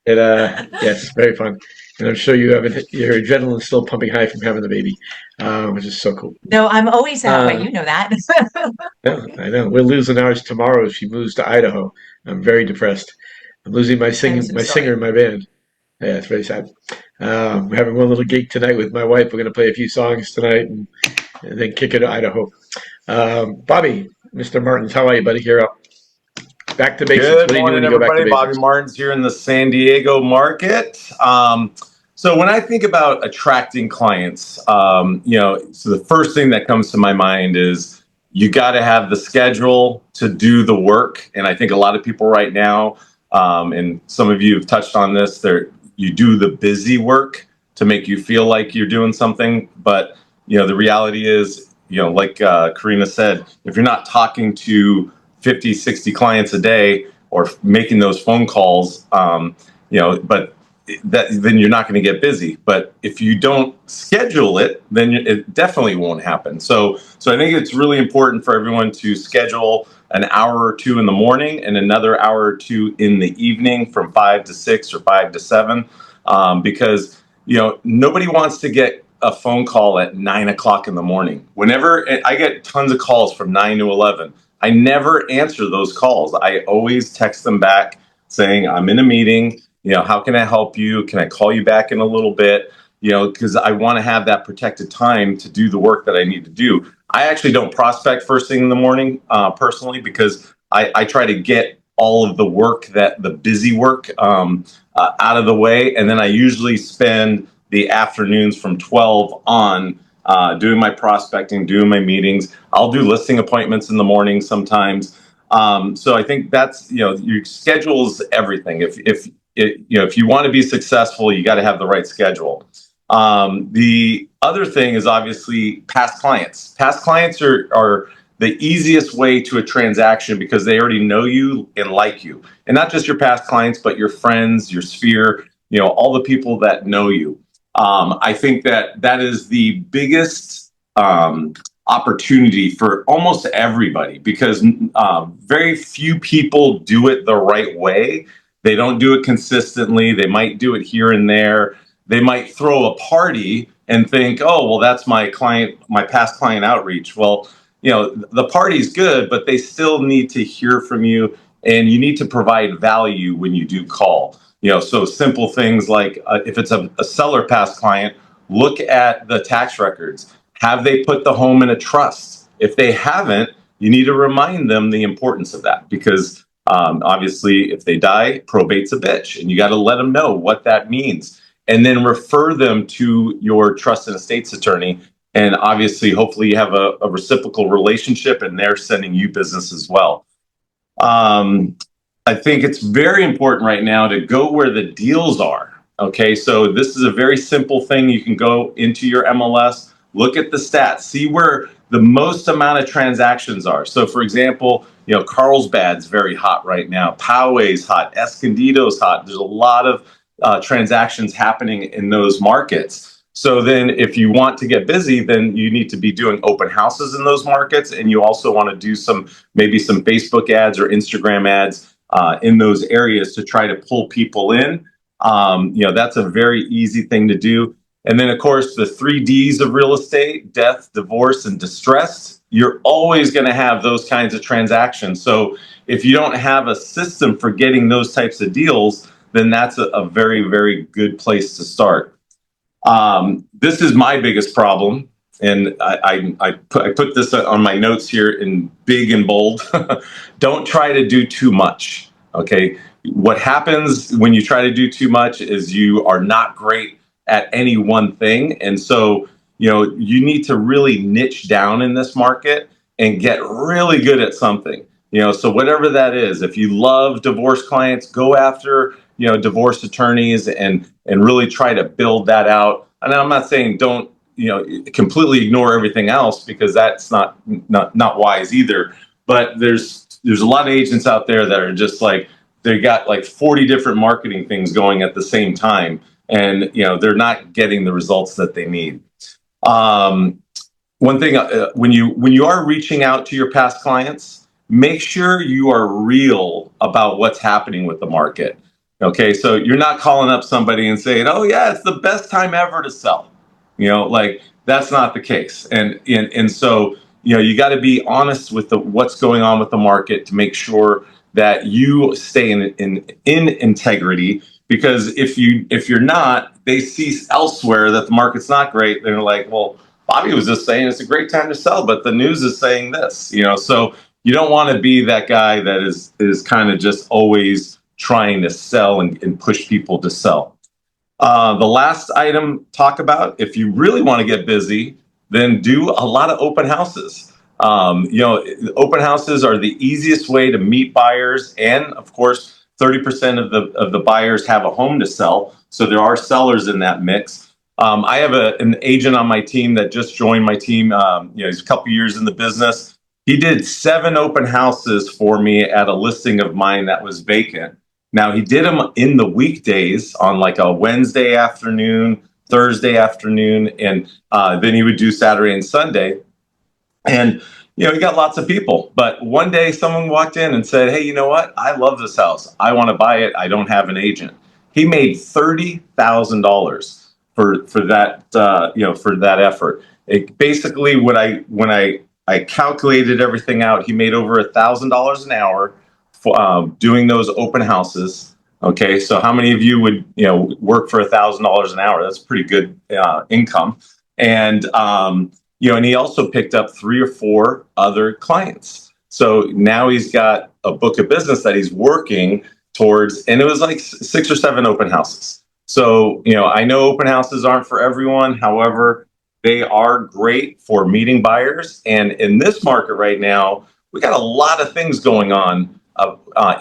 Yes, very fun. And I'm sure you haven't. Your adrenaline's still pumping high from having the baby, which is so cool. No, I'm always that way. Uh, You know that. yeah, I know. We're losing ours tomorrow. She moves to Idaho. I'm very depressed. I'm losing I'm so my singer sorry. in my band. Yeah, it's very sad. We're having one little gig tonight with my wife. We're going to play a few songs tonight and then kick it to Idaho. Bobby, Mr. Martins, how are you, buddy? You're up. Back to basics. What Good do you do when morning, you go back to everybody. Bobby basics? Martins here in the San Diego market. So when I think about attracting clients, so the first thing that comes to my mind is you got to have the schedule to do the work. And I think a lot of people right now, and some of you have touched on this, you do the busy work to make you feel like you're doing something. But, the reality is, like Karina said, if you're not talking to 50, 60 clients a day or making those phone calls, but then you're not going to get busy. But if you don't schedule it, then it definitely won't happen. So I think it's really important for everyone to schedule an hour or two in the morning and another hour or two in the evening from 5 to 6 or 5 to 7, because nobody wants to get a phone call at 9 o'clock in the morning. Whenever I get tons of calls from 9 to 11, I never answer those calls. I always text them back saying, I'm in a meeting. How can I help you? Can I call you back in a little bit? Because I want to have that protected time to do the work that I need to do. I actually don't prospect first thing in the morning personally, because I try to get all of the work, the busy work out of the way. And then I usually spend the afternoons from 12 on doing my prospecting, doing my meetings. I'll do listing appointments in the morning sometimes. So I think that's, your schedule is everything. If you want to be successful, you got to have the right schedule. The other thing is obviously past clients. Past clients are the easiest way to a transaction because they already know you and like you. And not just your past clients, but your friends, your sphere, all the people that know you. I think that is the biggest opportunity for almost everybody, because very few people do it the right way. They don't do it consistently. They might do it here and there. They might throw a party and think, oh, well, that's my past client outreach. Well, the party's good, but they still need to hear from you, and you need to provide value when you do call. So simple things like if it's a seller past client, look at the tax records. Have they put the home in a trust? If they haven't, you need to remind them the importance of that, because obviously if they die, probate's a bitch, and you got to let them know what that means, and then refer them to your trust and estates attorney. And obviously, hopefully you have a reciprocal relationship and they're sending you business as well. I think it's very important right now to go where the deals are. Okay, so this is a very simple thing. You can go into your MLS, look at the stats, see where the most amount of transactions are. So for example, Carlsbad's very hot right now. Poway's hot. Escondido's hot. There's a lot of transactions happening in those markets. So then if you want to get busy, then you need to be doing open houses in those markets. And you also want to do maybe some Facebook ads or Instagram ads in those areas to try to pull people in. That's a very easy thing to do. And then, of course, the 3 Ds of real estate: death, divorce, and distress. You're always going to have those kinds of transactions. So if you don't have a system for getting those types of deals, then that's a very, very good place to start. This is my biggest problem. And I put this on my notes here in big and bold. Don't try to do too much. Okay. What happens when you try to do too much is you are not great at any one thing. And so, you need to really niche down in this market and get really good at something. So whatever that is, if you love divorce clients, go after, divorce attorneys and really try to build that out. And I'm not saying don't, completely ignore everything else, because that's not wise either. But there's a lot of agents out there that are just like, they got like 40 different marketing things going at the same time, and they're not getting the results that they need. One thing, when you are reaching out to your past clients, make sure you are real about what's happening with the market. Okay, so you're not calling up somebody and saying, "Oh yeah, it's the best time ever to sell." Like that's not the case. And so you got to be honest with what's going on with the market to make sure that you stay in integrity. Because if you're not, they see elsewhere that the market's not great. They're like, "Well, Bobby was just saying it's a great time to sell, but the news is saying this." So you don't want to be that guy that is kind of just always trying to sell and push people to sell. The last item talk about, if you really want to get busy, then do a lot of open houses. Open houses are the easiest way to meet buyers, and of course, 30% of the buyers have a home to sell, so there are sellers in that mix. I have an agent on my team that just joined my team. He's a couple years in the business. He did 7 open houses for me at a listing of mine that was vacant. Now, he did them in the weekdays on like a Wednesday afternoon, Thursday afternoon, and then he would do Saturday and Sunday. And, he got lots of people. But one day someone walked in and said, "Hey, you know what? I love this house. I want to buy it. I don't have an agent." He made $30,000 for that, for that effort. Basically, when I calculated everything out, he made over $1,000 an hour for doing those open houses. Okay, so how many of you would work for $1,000 an hour? That's pretty good income. And and he also picked up 3 or 4 other clients. So now he's got a book of business that he's working towards, and it was like 6 or 7 open houses. So I know open houses aren't for everyone. However, they are great for meeting buyers. And in this market right now, we got a lot of things going on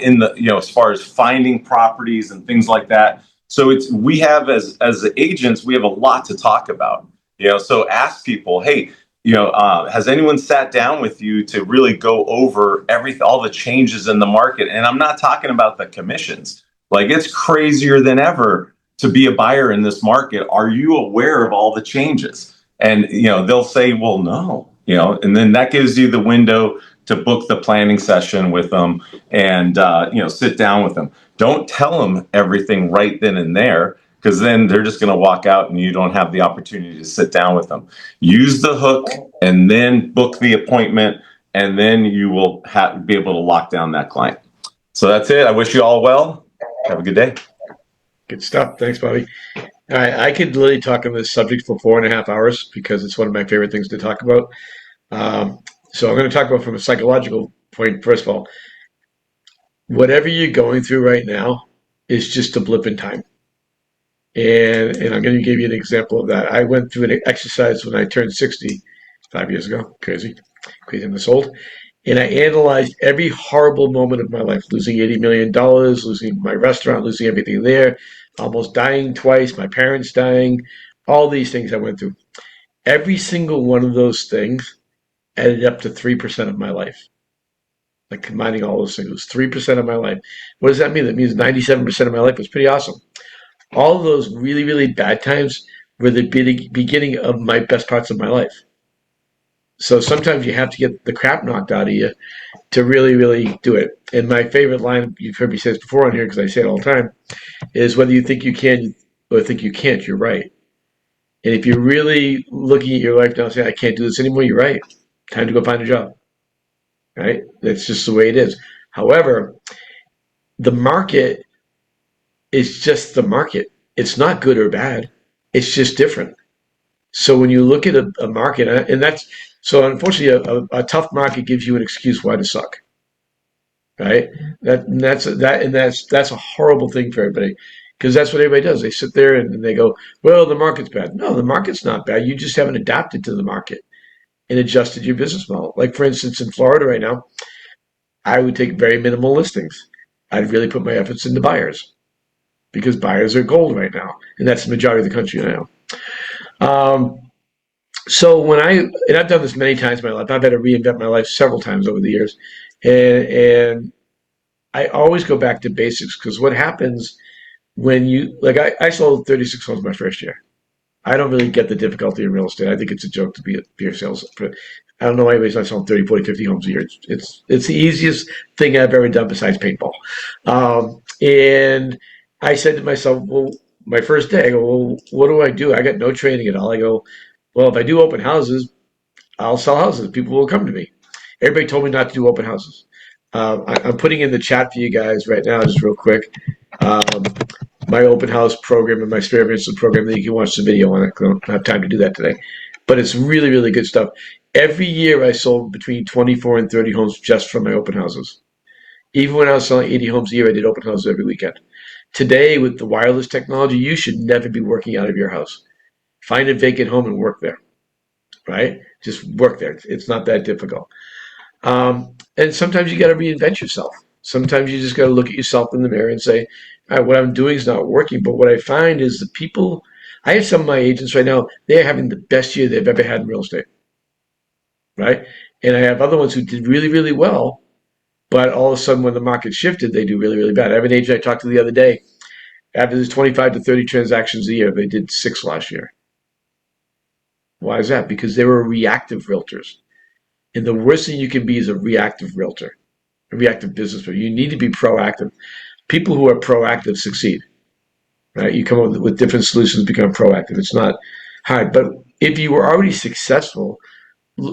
in the as far as finding properties and things like that. So we have as the agents, we have a lot to talk about. So ask people, hey, has anyone sat down with you to really go over all the changes in the market? And I'm not talking about the commissions. Like, it's crazier than ever to be a buyer in this market. Are you aware of all the changes? And they'll say, well, no. And then that gives you the window to book the planning session with them and sit down with them. Don't tell them everything right then and there, because then they're just going to walk out and you don't have the opportunity to sit down with them. Use the hook and then book the appointment, and then you will be able to lock down that client. So that's it. I wish you all well. Have a good day. Good stuff. Thanks, Bobby. All right, I could literally talk on this subject for 4.5 hours because it's one of my favorite things to talk about. So I'm going to talk about from a psychological point. First of all, whatever you're going through right now is just a blip in time. And I'm going to give you an example of that. I went through an exercise when I turned 60 5 years ago. Crazy I'm this old. And I analyzed every horrible moment of my life, losing $80 million, losing my restaurant, losing everything there, almost dying twice, my parents dying, all these things I went through. Every single one of those things added up to 3% of my life. Like, combining all those things, it was 3% of my life. What does that mean? That means 97% of my life was pretty awesome. All of those really, really bad times were the beginning of my best parts of my life. So sometimes you have to get the crap knocked out of you to really, really do it. And my favorite line, you've heard me say this before on here because I say it all the time, is whether you think you can or think you can't, you're right. And if you're really looking at your life now and saying, I can't do this anymore, you're right. Time to go find a job. Right? That's just the way it is. However, the market is just the market. It's not good or bad. It's just different. So when you look at a market, and unfortunately, a tough market gives you an excuse why to suck. Right? That's a horrible thing for everybody, because that's what everybody does. They sit there and they go, well, the market's bad. No, the market's not bad. You just haven't adapted to the market and adjusted your business model. Like, for instance, in Florida right now, I would take very minimal listings. I'd really put my efforts into buyers, because buyers are gold right now, and that's the majority of the country now. So I've done this many times in my life. I've had to reinvent my life several times over the years, and I always go back to basics, because what happens when I sold 36 homes my first year. I don't really get the difficulty in real estate. I think it's a joke to be a beer sales. I don't know why anybody's not selling 30, 40, 50 homes a year. It's the easiest thing I've ever done besides paintball. And I said to myself, well, my first day, I go, well, what do I do? I got no training at all. I go, well, if I do open houses, I'll sell houses. People will come to me. Everybody told me not to do open houses. I'm putting in the chat for you guys right now, just real quick. Um, my open house program and my Spirit of Instant program that you can watch the video on it. I don't have time to do that today. But it's really, really good stuff. Every year I sold between 24 and 30 homes just from my open houses. Even when I was selling 80 homes a year, I did open houses every weekend. Today, with the wireless technology, you should never be working out of your house. Find a vacant home and work there, right? Just work there. It's not that difficult. And sometimes you got to reinvent yourself. Sometimes you just got to look at yourself in the mirror and say, all right, what I'm doing is not working. But what I find is the people, I have some of my agents right now, they're having the best year they've ever had in real estate, right? And I have other ones who did really, really well, but all of a sudden when the market shifted, they do really, really bad. I have an agent I talked to the other day, averages 25 to 30 transactions a year. They did 6 last year. Why is that? Because they were reactive realtors. And the worst thing you can be is a reactive realtor, a reactive business. You need to be proactive. People who are proactive succeed, right? You come up with different solutions, become proactive. It's not hard. But if you were already successful,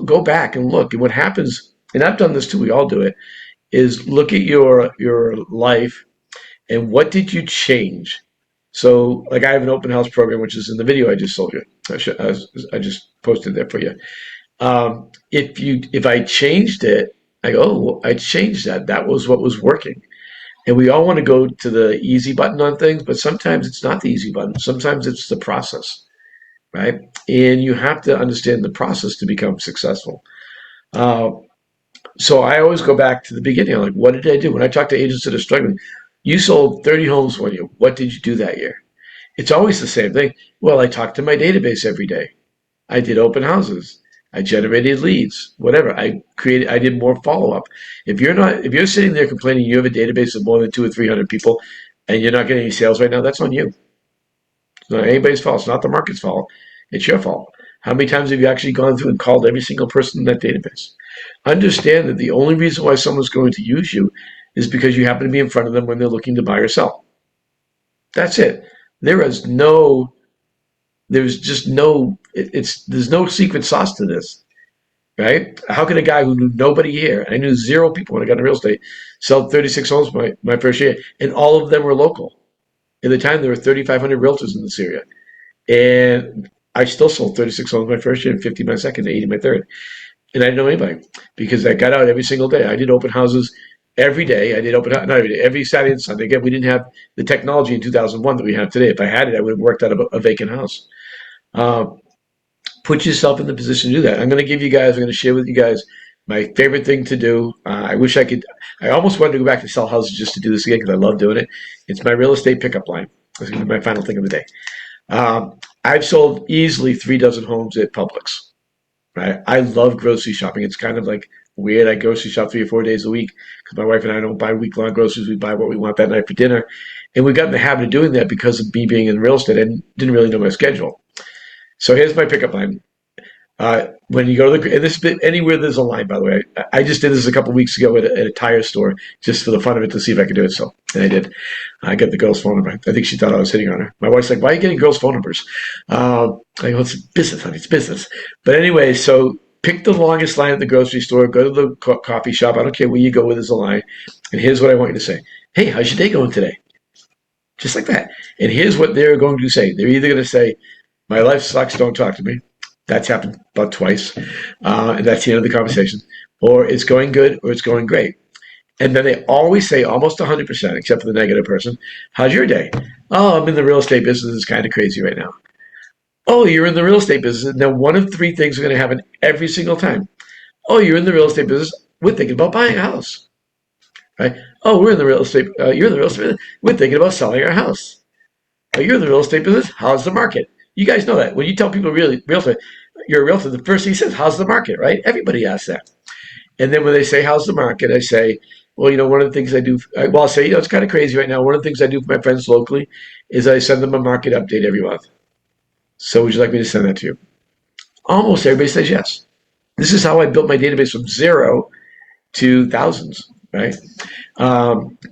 go back and look. And what happens, and I've done this too, we all do it, is look at your life and what did you change? So, like I have an open house program, which is in the video I just sold you. I just posted there for you. If I changed it, I go, oh, well, I changed that. That was what was working. And we all want to go to the easy button on things, but sometimes it's not the easy button. Sometimes it's the process, right? And you have to understand the process to become successful. So I always go back to the beginning. I'm like, what did I do? When I talk to agents that are struggling, you sold 30 homes one year. What did you do that year? It's always the same thing. Well, I talked to my database every day. I did open houses. I generated leads, whatever. I did more follow-up. If you're sitting there complaining you have a database of more than 200 or 300 people and you're not getting any sales right now, that's on you. It's not anybody's fault. It's not the market's fault. It's your fault. How many times have you actually gone through and called every single person in that database? Understand that the only reason why someone's going to use you is because you happen to be in front of them when they're looking to buy or sell. That's it. There's just no, there's no secret sauce to this, right? How can a guy who knew nobody here, I knew 0 people when I got into real estate, sell 36 homes my first year, and all of them were local. At the time, there were 3,500 realtors in this area. And I still sold 36 homes my first year and 50 my second, 80 my third. And I didn't know anybody because I got out every single day. I did open houses every day. I did not every day, every Saturday and Sunday. Again, we didn't have the technology in 2001 that we have today. If I had it, I would have worked out a vacant house. Put yourself in the position to do that. I'm going to share with you guys my favorite thing to do. I almost wanted to go back to sell houses just to do this again because I love doing it. It's my real estate pickup line. It's going to be my final thing of the day. I've sold easily 3 dozen homes at Publix. Right? I love grocery shopping. It's kind of like weird. I grocery shop 3 or 4 days a week because my wife and I don't buy week-long groceries. We buy what we want that night for dinner. And we got in the habit of doing that because of me being in real estate. I didn't really know my schedule. So here's my pickup line. When you go to anywhere there's a line, by the way, I just did this a couple weeks ago at a tire store just for the fun of it to see if I could do it. So, and I did. I got the girl's phone number. I think she thought I was hitting on her. My wife's like, why are you getting girls' phone numbers? I go, it's business, honey. It's business. But anyway, so pick the longest line at the grocery store. Go to the coffee shop. I don't care where you go where there's a line. And here's what I want you to say. Hey, how's your day going today? Just like that. And here's what they're going to say. They're either going to say, my life sucks, don't talk to me. That's happened about twice. And that's the end of the conversation. Or it's going good or it's going great. And then they always say almost 100%, except for the negative person, how's your day? Oh, I'm in the real estate business. It's kind of crazy right now. Oh, you're in the real estate business. Now, one of 3 things are going to happen every single time. Oh, you're in the real estate business. We're thinking about buying a house. Right? Oh, you're in the real estate business. We're thinking about selling our house. Oh, you're in the real estate business. How's the market? You guys know that. When you tell people real estate, you're a realtor, the first thing he says, how's the market, right? Everybody asks that. And then when they say, how's the market? I say, well, one of the things I do, I'll say, it's kind of crazy right now. One of the things I do for my friends locally is I send them a market update every month. So would you like me to send that to you? Almost everybody says yes. This is how I built my database from 0 to thousands, right?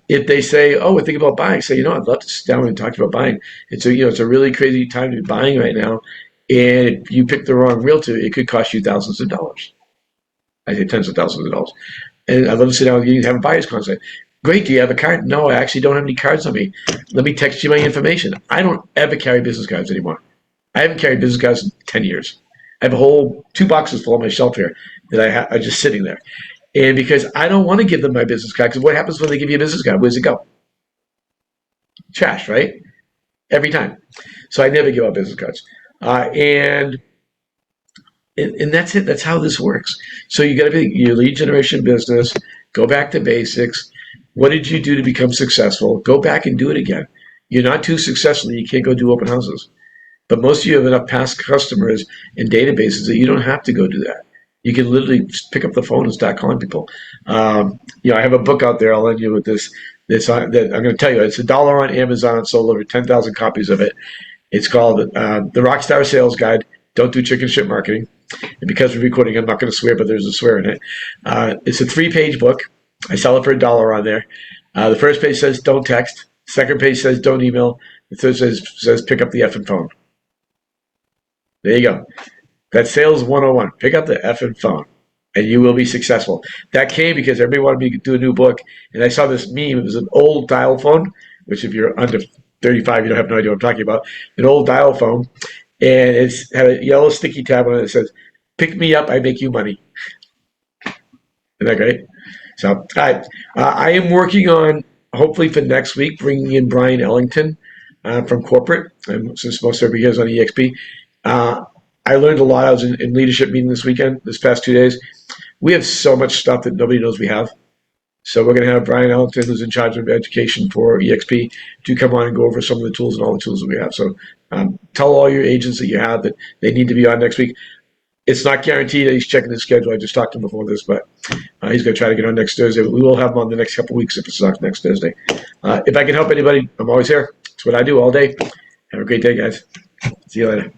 If they say, "Oh, we're thinking about buying," say, "I'd love to sit down and talk to you about buying." It's it's a really crazy time to be buying right now, and if you pick the wrong realtor, it could cost you thousands of dollars. I say tens of thousands of dollars. And I'd love to sit down with you and have a buyer's consult. Great. Do you have a card? No, I actually don't have any cards on me. Let me text you my information. I don't ever carry business cards anymore. I haven't carried business cards in 10 years. I have a whole 2 boxes full on my shelf here that are just sitting there. And because I don't want to give them my business card, because what happens when they give you a business card? Where does it go? Trash, right? Every time. So I never give out business cards. And that's it. That's how this works. So you got to be your lead generation business. Go back to basics. What did you do to become successful? Go back and do it again. You're not too successful. You can't go do open houses. But most of you have enough past customers and databases that you don't have to go do that. You can literally just pick up the phone and start calling people. I have a book out there. I'll end you with this. That I'm going to tell you. It's $1 on Amazon. It sold over 10,000 copies of it. It's called The Rockstar Sales Guide. Don't do chicken shit marketing. And because we're recording, I'm not going to swear, but there's a swear in it. It's a 3-page book. I sell it for $1 on there. The first page says don't text. Second page says don't email. The third says pick up the effing phone. There you go. That's sales 101. Pick up the effing phone, and you will be successful. That came because everybody wanted me to do a new book, and I saw this meme. It was an old dial phone, which if you're under 35, you don't have no idea what I'm talking about. An old dial phone, and it's had a yellow sticky tab on it that says, "Pick me up, I make you money." Isn't that great? So, all right. I am working on, hopefully for next week, bringing in Brian Ellington from corporate, and since most everybody here is on EXP. I learned a lot. I was in leadership meeting this past 2 days. We have so much stuff that nobody knows we have. So we're going to have Brian Ellington, who's in charge of education for EXP, to come on and go over some of the tools and all the tools that we have. So tell all your agents that you have that they need to be on next week. It's not guaranteed that he's checking his schedule. I just talked to him before this, but he's going to try to get on next Thursday. We will have him on the next couple of weeks if it's not next Thursday. If I can help anybody, I'm always here. It's what I do all day. Have a great day, guys. See you later.